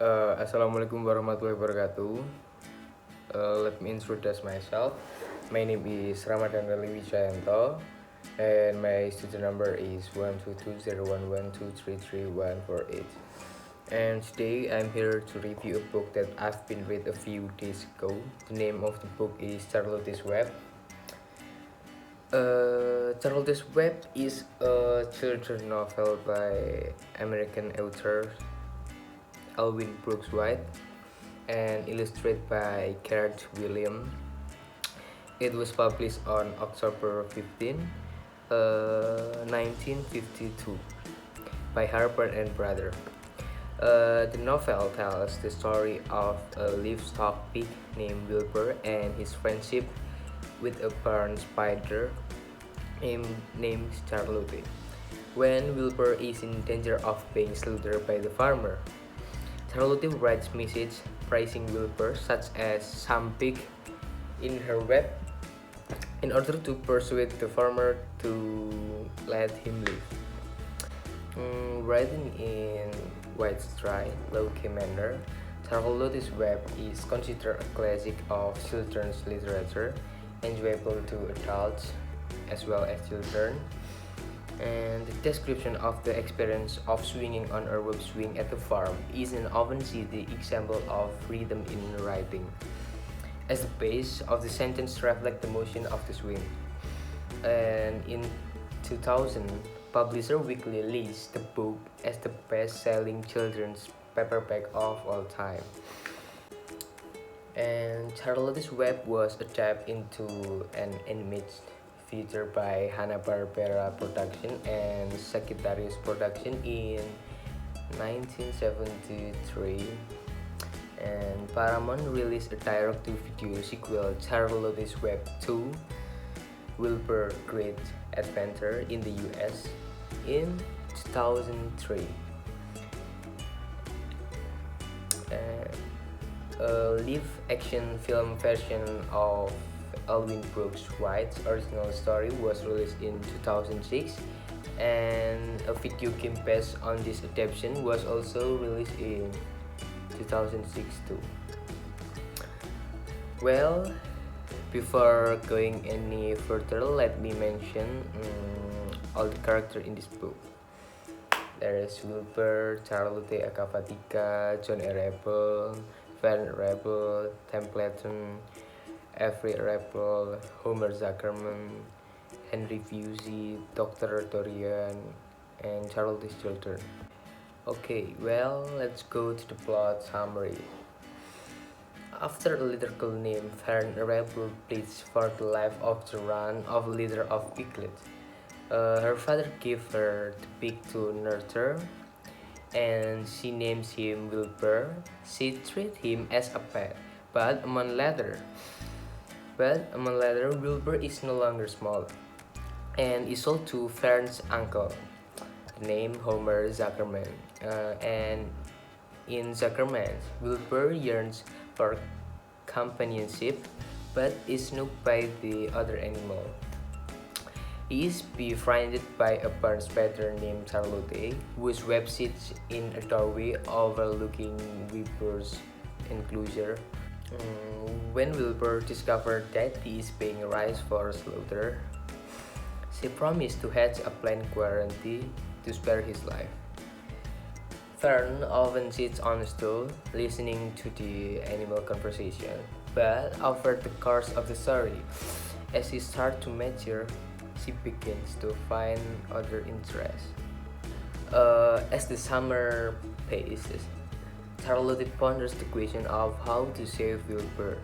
Assalamualaikum warahmatullahi wabarakatuh. Let me introduce myself. My name is Ramadhan Relly Wijayanto, and my student number is 1220112333148. And today I'm here to review a book that I've been read a few days ago. The name of the book is Charlotte's Web. Charlotte's Web is a children's novel by American author Alvin Brooks White and illustrated by Garrett Williams. It was published on October 15, 1952 by Harper and Brother. The novel tells the story of a livestock pig named Wilbur and his friendship with a barn spider named Charlotte. When Wilbur is in danger of being slaughtered by the farmer, Charlotte writes messages praising Wilbur, such as some pig in her web, in order to persuade the farmer to let him live. Written in White's dry, low-key manner, Charlotte's Web is considered a classic of children's literature, enjoyable to adults as well as children. And the description of the experience of swinging on a rope swing at the farm is an often seen the example of rhythm in writing, as the pace of the sentence reflects the motion of the swing. And in 2000, Publisher Weekly lists the book as the best-selling children's paperback of all time. And Charlotte's Web was adapted into an animated feature by Hanna-Barbera Production and Sagittarius Production in 1973, and Paramount released a direct-to-video sequel, Charlotte's Web 2, Wilbur Great Adventure, in the US in 2003. A live-action film version of Alvin Brooks White's original story was released in 2006, and a video game based on this adaptation was also released in 2006 too. Well, before going any further, let me mention all the characters in this book. There is Wilbur, Charlotte Acavatica, John A. Rebel, Van Rebel, Templeton, Avery Rebel, Homer Zuckerman, Henry Fusey, Dr. Dorian, and Charlotte's children. Okay, well, let's go to the plot summary. After a lyrical name, Van Rebel pleads for the life of the run of leader of Piglet. Her father gave her the pig to nurture, and she names him Wilbur. She treats him as a pet, but a month later, Wilbur is no longer small and is sold to Fern's uncle, named Homer Zuckerman. And in Zuckerman, Wilbur yearns for companionship but is snooped by the other animal. He is befriended by a barn spider named Charlotte, whose web sits in a doorway overlooking Wilbur's enclosure. When Wilbur discovered that he is being raised for slaughter, she promised to hatch a plan guarantee to spare his life. Fern often sits on a stool, listening to the animal conversation, but over the course of the story, as she starts to mature, she begins to find other interests. As the summer passes, Charlotte ponders the question of how to save Wilbur.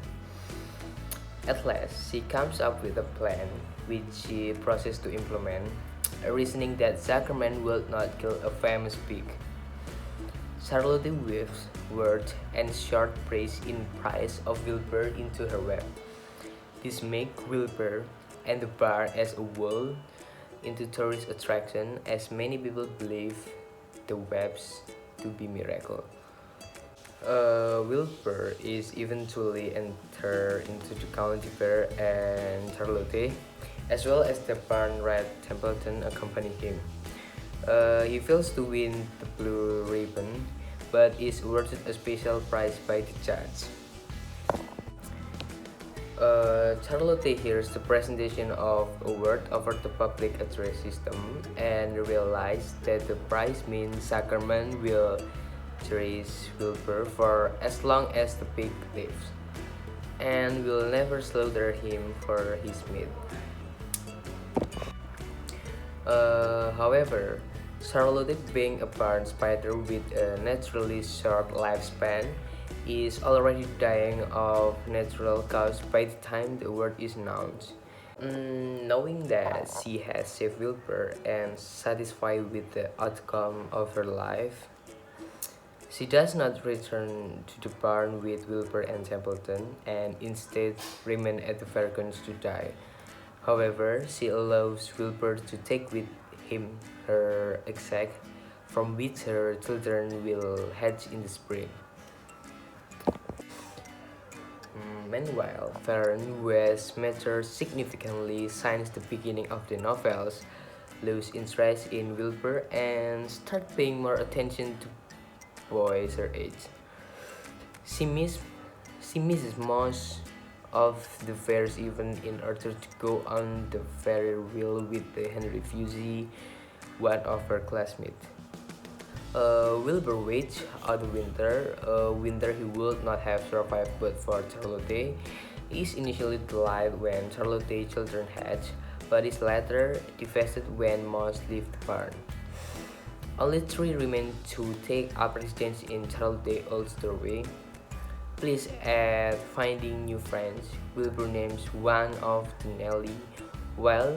At last, she comes up with a plan, which she proceeds to implement, reasoning that Zuckerman will not kill a famous pig. Charlotte weaves words and short praise in praise of Wilbur into her web. This makes Wilbur and the bar as a whole into tourist attraction, as many people believe the webs to be miracle. Wilbur is eventually entered into the county fair, and Charlotte, as well as the barn rat Templeton, accompany him. He fails to win the blue ribbon, but is awarded a special prize by the judge. Charlotte hears the presentation of award over the public address system and realizes that the prize means Zuckerman will cherish Wilbur for as long as the pig lives, and will never slaughter him for his meat. However, Charlotte, being a barn spider with a naturally short lifespan, is already dying of natural cause by the time the award is announced. Knowing that she has saved Wilbur and satisfied with the outcome of her life, she does not return to the barn with Wilbur and Templeton and instead remain at the Falcons to die. However, she allows Wilbur to take with him her egg from which her children will hatch in the spring. Meanwhile, Fern, who has matured significantly since the beginning of the novels, lose interest in Wilbur and start paying more attention to boys her age. She, miss, she misses most of the fairs even in order to go on the ferry wheel with Henry Fusey, one of her classmates. Wilbur waits out the winter, a winter he would not have survived but for Charlotte. He is initially delighted when Charlotte's children hatch, but is later devastated when most leave the barn. Only three remain to take up residence in Charlotte's old story. Please add finding new friends. Wilbur names one of the Nelly, while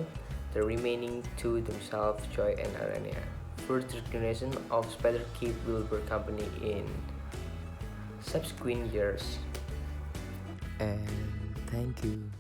the remaining two themselves Joy and Arania. Further generation of spider keep Wilbur company in subsequent years. And thank you.